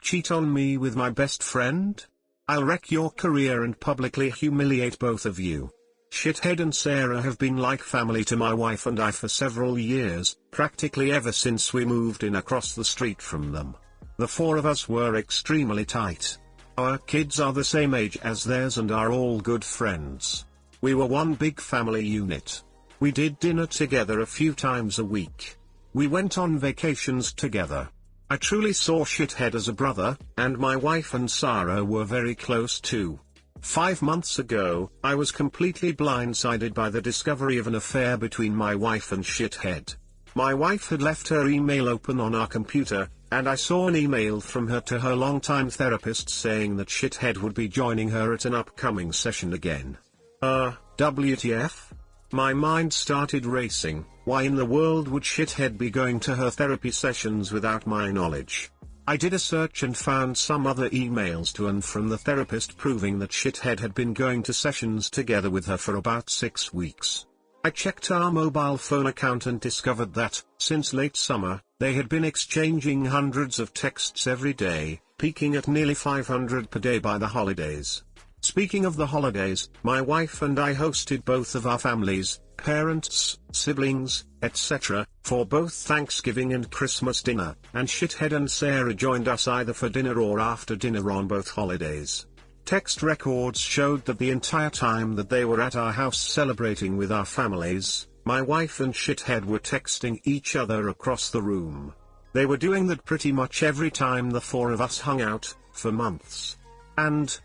cheat on me with my best friend? I'll wreck your career and publicly humiliate both of you. Shithead and Sarah have been like family to my wife and I for several years, practically ever since we moved in across the street from them. The four of us were extremely tight. Our kids are the same age as theirs and are all good friends. We were one big family unit. We did dinner together a few times a week. We went on vacations together. I truly saw Shithead as a brother, and my wife and Sarah were very close too. 5 months ago, I was completely blindsided by the discovery of an affair between my wife and Shithead. My wife had left her email open on our computer, and I saw an email from her to her longtime therapist saying that Shithead would be joining her at an upcoming session again. WTF? My mind started racing. Why in the world would Shithead be going to her therapy sessions without my knowledge? I did a search and found some other emails to and from the therapist proving that Shithead had been going to sessions together with her for about 6 weeks. I checked our mobile phone account and discovered that, since late summer, they had been exchanging hundreds of texts every day, peaking at nearly 500 per day by the holidays. Speaking of the holidays, my wife and I hosted both of our families, parents, siblings, etc., for both Thanksgiving and Christmas dinner, and Shithead and Sarah joined us either for dinner or after dinner on both holidays. Text records showed that the entire time that they were at our house celebrating with our families, my wife and Shithead were texting each other across the room. They were doing that pretty much every time the four of us hung out, for months. And,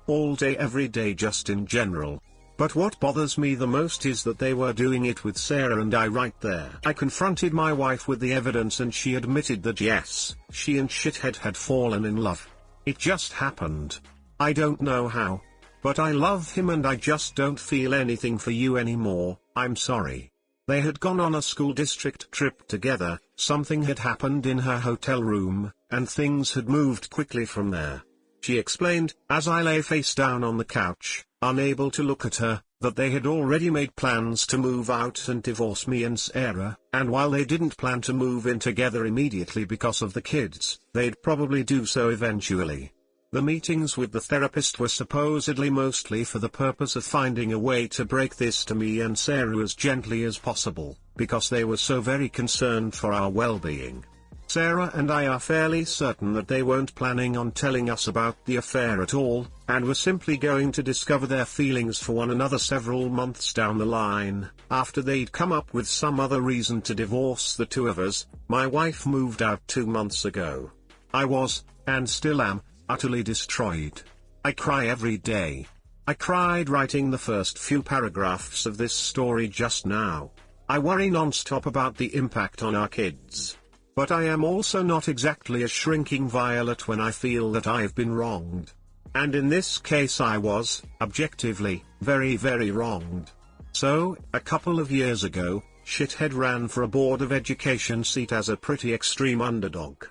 all day every day just in general. But what bothers me the most is that they were doing it with Sarah and I right there. I confronted my wife with the evidence and she admitted that yes, she and Shithead had fallen in love. It just happened. I don't know how. But I love him and I just don't feel anything for you anymore, I'm sorry. They had gone on a school district trip together, something had happened in her hotel room, and things had moved quickly from there. She explained, as I lay face down on the couch, unable to look at her, that they had already made plans to move out and divorce me and Sarah, and while they didn't plan to move in together immediately because of the kids, they'd probably do so eventually. The meetings with the therapist were supposedly mostly for the purpose of finding a way to break this to me and Sarah as gently as possible, because they were so very concerned for our well-being. Sarah and I are fairly certain that they weren't planning on telling us about the affair at all, and were simply going to discover their feelings for one another several months down the line, after they'd come up with some other reason to divorce the two of us. My wife moved out 2 months ago. I was, and still am, utterly destroyed. I cry every day. I cried writing the first few paragraphs of this story just now. I worry non-stop about the impact on our kids. But I am also not exactly a shrinking violet when I feel that I've been wronged. And in this case I was, objectively, very very wronged. So, a couple of years ago, Shithead ran for a Board of Education seat as a pretty extreme underdog.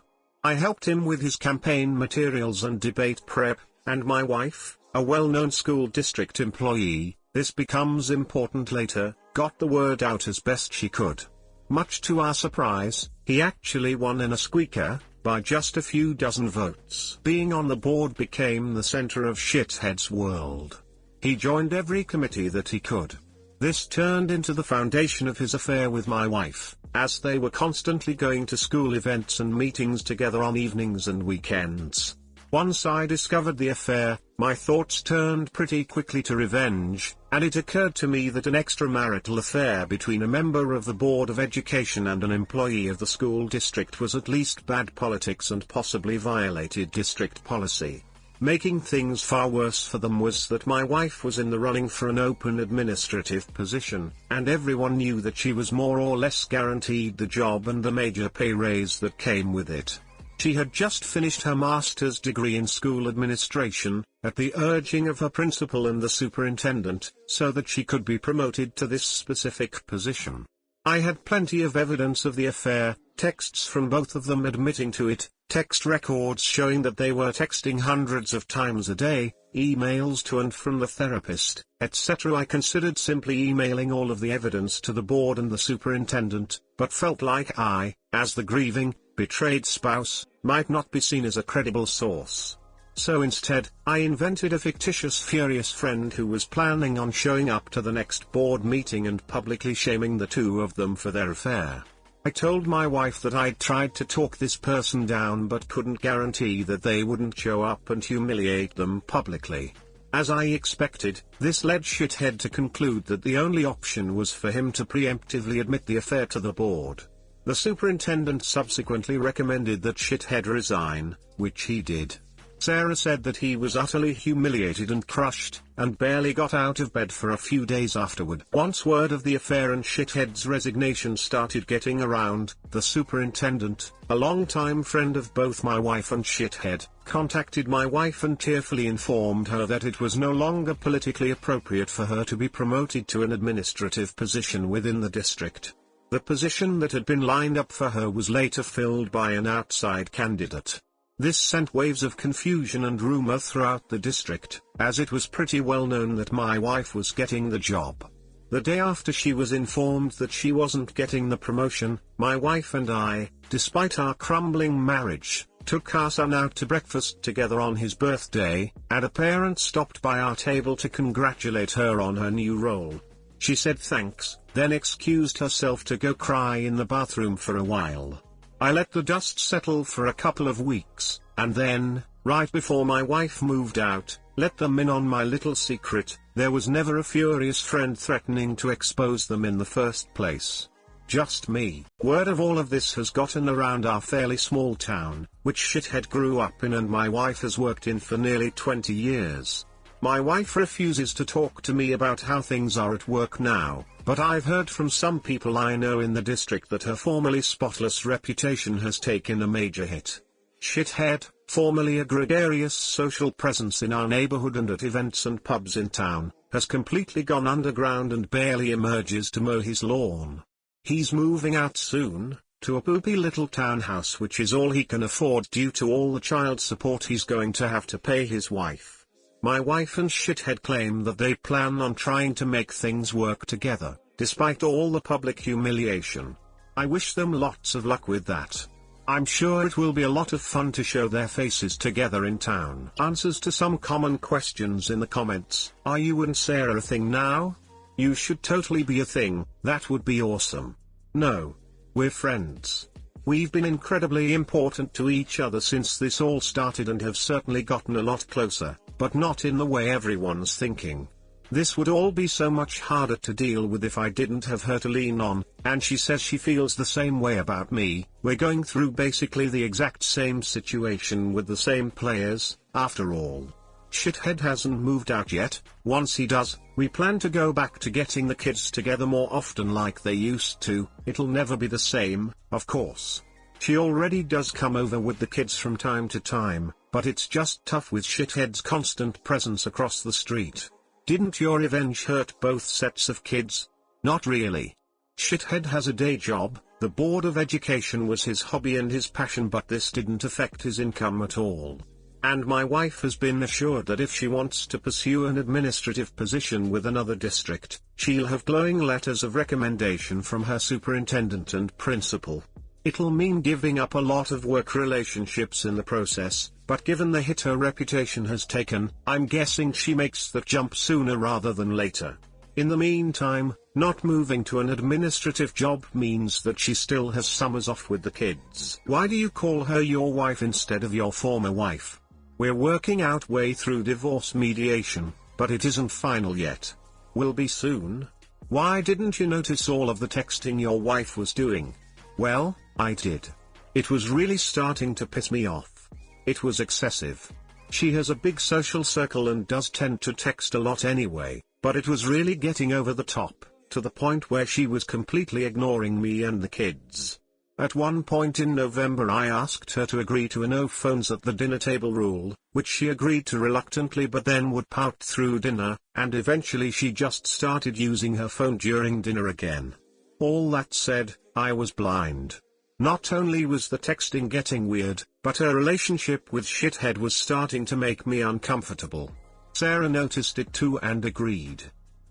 I helped him with his campaign materials and debate prep, and my wife, a well-known school district employee, this becomes important later, got the word out as best she could. Much to our surprise, he actually won in a squeaker, by just a few dozen votes. Being on the board became the center of Shithead's world. He joined every committee that he could. This turned into the foundation of his affair with my wife, as they were constantly going to school events and meetings together on evenings and weekends. Once I discovered the affair, my thoughts turned pretty quickly to revenge, and it occurred to me that an extramarital affair between a member of the Board of Education and an employee of the school district was at least bad politics and possibly violated district policy. Making things far worse for them was that my wife was in the running for an open administrative position, and everyone knew that she was more or less guaranteed the job and the major pay raise that came with it. She had just finished her master's degree in school administration, at the urging of her principal and the superintendent, so that she could be promoted to this specific position. I had plenty of evidence of the affair, texts from both of them admitting to it, text records showing that they were texting hundreds of times a day, emails to and from the therapist, etc. I considered simply emailing all of the evidence to the board and the superintendent, but felt like I, as the grieving, betrayed spouse, might not be seen as a credible source. So instead, I invented a fictitious furious friend who was planning on showing up to the next board meeting and publicly shaming the two of them for their affair. I told my wife that I'd tried to talk this person down but couldn't guarantee that they wouldn't show up and humiliate them publicly. As I expected, this led Shithead to conclude that the only option was for him to preemptively admit the affair to the board. The superintendent subsequently recommended that Shithead resign, which he did. Sarah said that he was utterly humiliated and crushed, and barely got out of bed for a few days afterward. Once word of the affair and Shithead's resignation started getting around, the superintendent, a longtime friend of both my wife and Shithead, contacted my wife and tearfully informed her that it was no longer politically appropriate for her to be promoted to an administrative position within the district. The position that had been lined up for her was later filled by an outside candidate. This sent waves of confusion and rumor throughout the district, as it was pretty well known that my wife was getting the job. The day after she was informed that she wasn't getting the promotion, my wife and I, despite our crumbling marriage, took our son out to breakfast together on his birthday, and a parent stopped by our table to congratulate her on her new role. She said thanks, then excused herself to go cry in the bathroom for a while. I let the dust settle for a couple of weeks, and then, right before my wife moved out, let them in on my little secret. There was never a furious friend threatening to expose them in the first place. Just me. Word of all of this has gotten around our fairly small town, which Shithead grew up in and my wife has worked in for nearly 20 years. My wife refuses to talk to me about how things are at work now, but I've heard from some people I know in the district that her formerly spotless reputation has taken a major hit. Shithead, formerly a gregarious social presence in our neighborhood and at events and pubs in town, has completely gone underground and barely emerges to mow his lawn. He's moving out soon, to a poopy little townhouse which is all he can afford due to all the child support he's going to have to pay his wife. My wife and Shithead claim that they plan on trying to make things work together, despite all the public humiliation. I wish them lots of luck with that. I'm sure it will be a lot of fun to show their faces together in town. Answers to some common questions in the comments. Are you and Sarah a thing now? You should totally be a thing, that would be awesome. No. We're friends. We've been incredibly important to each other since this all started and have certainly gotten a lot closer, but not in the way everyone's thinking. This would all be so much harder to deal with if I didn't have her to lean on, and she says she feels the same way about me. We're going through basically the exact same situation with the same players, after all. Shithead hasn't moved out yet. Once he does, we plan to go back to getting the kids together more often like they used to. It'll never be the same, of course. She already does come over with the kids from time to time, but it's just tough with Shithead's constant presence across the street. Didn't your revenge hurt both sets of kids? Not really. Shithead has a day job, the Board of Education was his hobby and his passion, but this didn't affect his income at all. And my wife has been assured that if she wants to pursue an administrative position with another district, she'll have glowing letters of recommendation from her superintendent and principal. It'll mean giving up a lot of work relationships in the process, but given the hit her reputation has taken, I'm guessing she makes that jump sooner rather than later. In the meantime, not moving to an administrative job means that she still has summers off with the kids. Why do you call her your wife instead of your former wife? We're working our way through divorce mediation, but it isn't final yet. Will be soon. Why didn't you notice all of the texting your wife was doing? Well, I did. It was really starting to piss me off. It was excessive. She has a big social circle and does tend to text a lot anyway, but it was really getting over the top, to the point where she was completely ignoring me and the kids. At one point in November I asked her to agree to a no phones at the dinner table rule, which she agreed to reluctantly but then would pout through dinner, and eventually she just started using her phone during dinner again. All that said, I was blind. Not only was the texting getting weird, but her relationship with Shithead was starting to make me uncomfortable. Sarah noticed it too and agreed.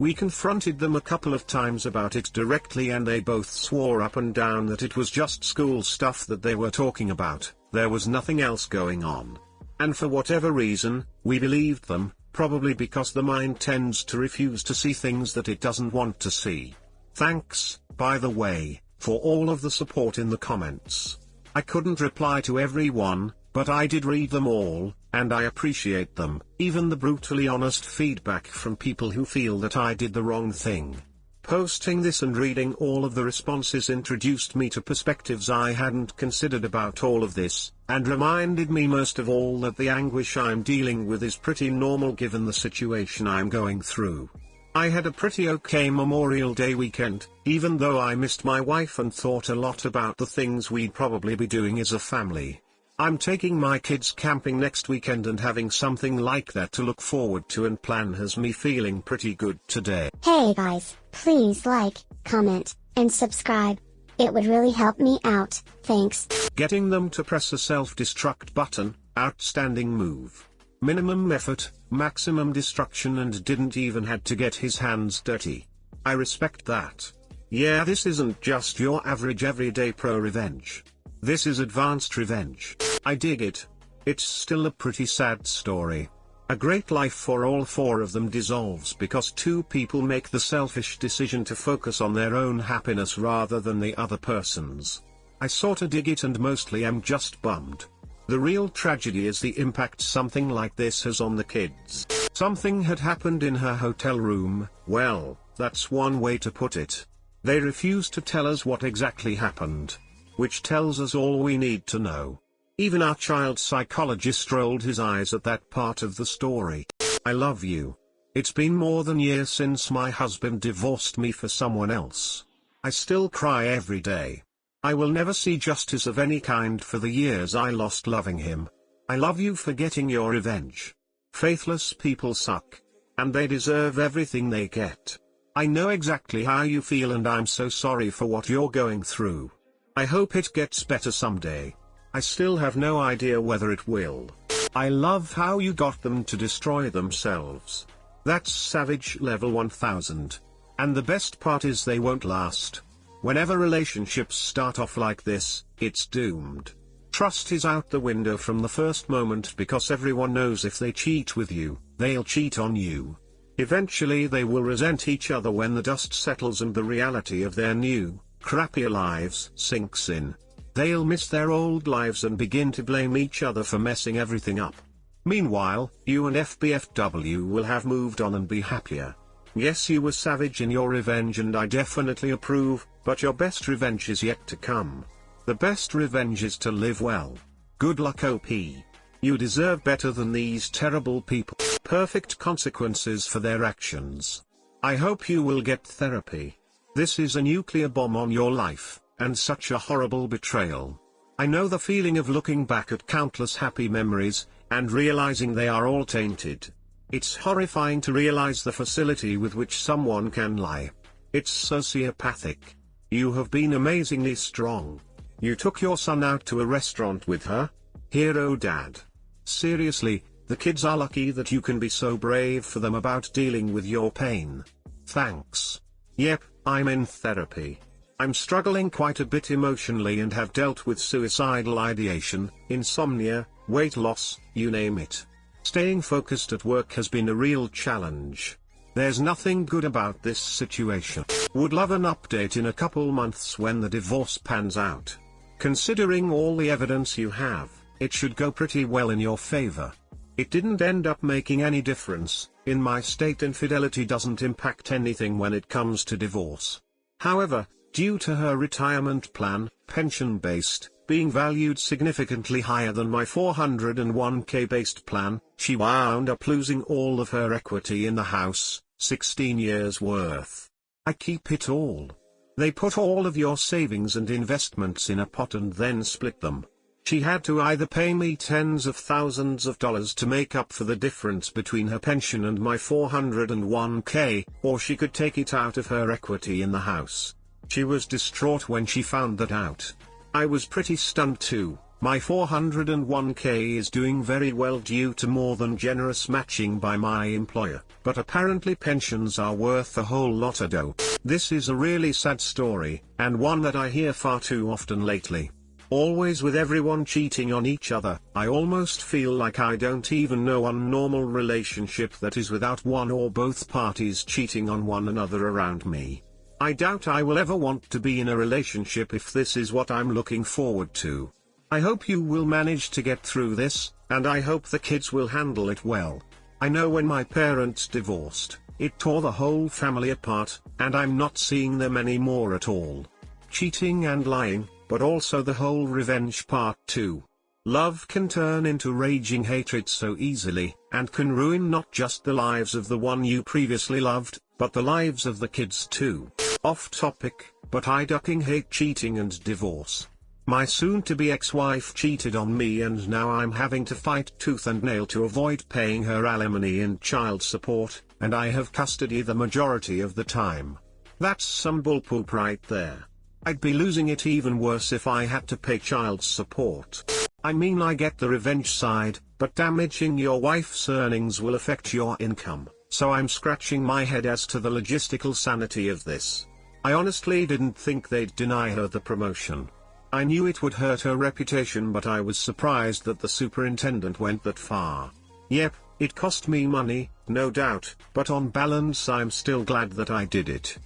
We confronted them a couple of times about it directly and they both swore up and down that it was just school stuff that they were talking about, There was nothing else going on. And for whatever reason, we believed them, probably because the mind tends to refuse to see things that it doesn't want to see. Thanks, by the way, for all of the support in the comments. I couldn't reply to everyone, but I did read them all, and I appreciate them, even the brutally honest feedback from people who feel that I did the wrong thing. Posting this and reading all of the responses introduced me to perspectives I hadn't considered about all of this, and reminded me most of all that the anguish I'm dealing with is pretty normal given the situation I'm going through. I had a pretty okay Memorial Day weekend, even though I missed my wife and thought a lot about the things we'd probably be doing as a family. I'm taking my kids camping next weekend, and having something like that to look forward to and plan has me feeling pretty good today. Hey guys, please like, comment, and subscribe. It would really help me out, thanks. Getting them to press a self-destruct button, outstanding move. Minimum effort, maximum destruction, and didn't even had to get his hands dirty. I respect that. Yeah, this isn't just your average everyday pro-revenge. This is advanced revenge. I dig it. It's still a pretty sad story. A great life for all four of them dissolves because two people make the selfish decision to focus on their own happiness rather than the other person's. I sorta dig it, and mostly am just bummed. The real tragedy is the impact something like this has on the kids. Something had happened in her hotel room. Well, that's one way to put it. They refused to tell us what exactly happened, which tells us all we need to know. Even our child psychologist rolled his eyes at that part of the story. I love you. It's been more than a year since my husband divorced me for someone else. I still cry every day. I will never see justice of any kind for the years I lost loving him. I love you for getting your revenge. Faithless people suck. And they deserve everything they get. I know exactly how you feel, and I'm so sorry for what you're going through. I hope it gets better someday. I still have no idea whether it will. I love how you got them to destroy themselves. That's savage level 1000. And the best part is they won't last. Whenever relationships start off like this, it's doomed. Trust is out the window from the first moment, because everyone knows if they cheat with you, they'll cheat on you. Eventually they will resent each other when the dust settles and the reality of their new, crappier lives sinks in. They'll miss their old lives and begin to blame each other for messing everything up. Meanwhile, you and FBFW will have moved on and be happier. Yes, you were savage in your revenge, and I definitely approve, but your best revenge is yet to come. The best revenge is to live well. Good luck, OP. You deserve better than these terrible people. Perfect consequences for their actions. I hope you will get therapy. This is a nuclear bomb on your life, and such a horrible betrayal. I know the feeling of looking back at countless happy memories, and realizing they are all tainted. It's horrifying to realize the facility with which someone can lie. It's sociopathic. You have been amazingly strong. You took your son out to a restaurant with her? Hero dad. Seriously, the kids are lucky that you can be so brave for them about dealing with your pain. Thanks. Yep, I'm in therapy. I'm struggling quite a bit emotionally and have dealt with suicidal ideation, insomnia, weight loss, you name it. Staying focused at work has been a real challenge. There's nothing good about this situation. Would love an update in a couple months when the divorce pans out. Considering all the evidence you have, it should go pretty well in your favor. It didn't end up making any difference. In my state, infidelity doesn't impact anything when it comes to divorce. However, due to her retirement plan, pension-based, being valued significantly higher than my 401k based plan, she wound up losing all of her equity in the house, 16 years worth. I keep it all. They put all of your savings and investments in a pot and then split them. She had to either pay me tens of thousands of dollars to make up for the difference between her pension and my 401k, or she could take it out of her equity in the house. She was distraught when she found that out. I was pretty stunned too. My 401k is doing very well due to more than generous matching by my employer, but apparently pensions are worth a whole lot of dough. This is a really sad story, and one that I hear far too often lately. Always with everyone cheating on each other. I almost feel like I don't even know one normal relationship that is without one or both parties cheating on one another around me. I doubt I will ever want to be in a relationship if this is what I'm looking forward to. I hope you will manage to get through this, and I hope the kids will handle it well. I know when my parents divorced, it tore the whole family apart, and I'm not seeing them anymore at all. Cheating and lying, but also the whole revenge part too. Love can turn into raging hatred so easily, and can ruin not just the lives of the one you previously loved, but the lives of the kids too. Off topic, but I ducking hate cheating and divorce. My soon-to-be ex-wife cheated on me and now I'm having to fight tooth and nail to avoid paying her alimony and child support, and I have custody the majority of the time. That's some bullpoop right there. I'd be losing it even worse if I had to pay child support. I mean, I get the revenge side, but damaging your wife's earnings will affect your income, so I'm scratching my head as to the logistical sanity of this. I honestly didn't think they'd deny her the promotion. I knew it would hurt her reputation, but I was surprised that the superintendent went that far. Yep, it cost me money, no doubt, but on balance I'm still glad that I did it.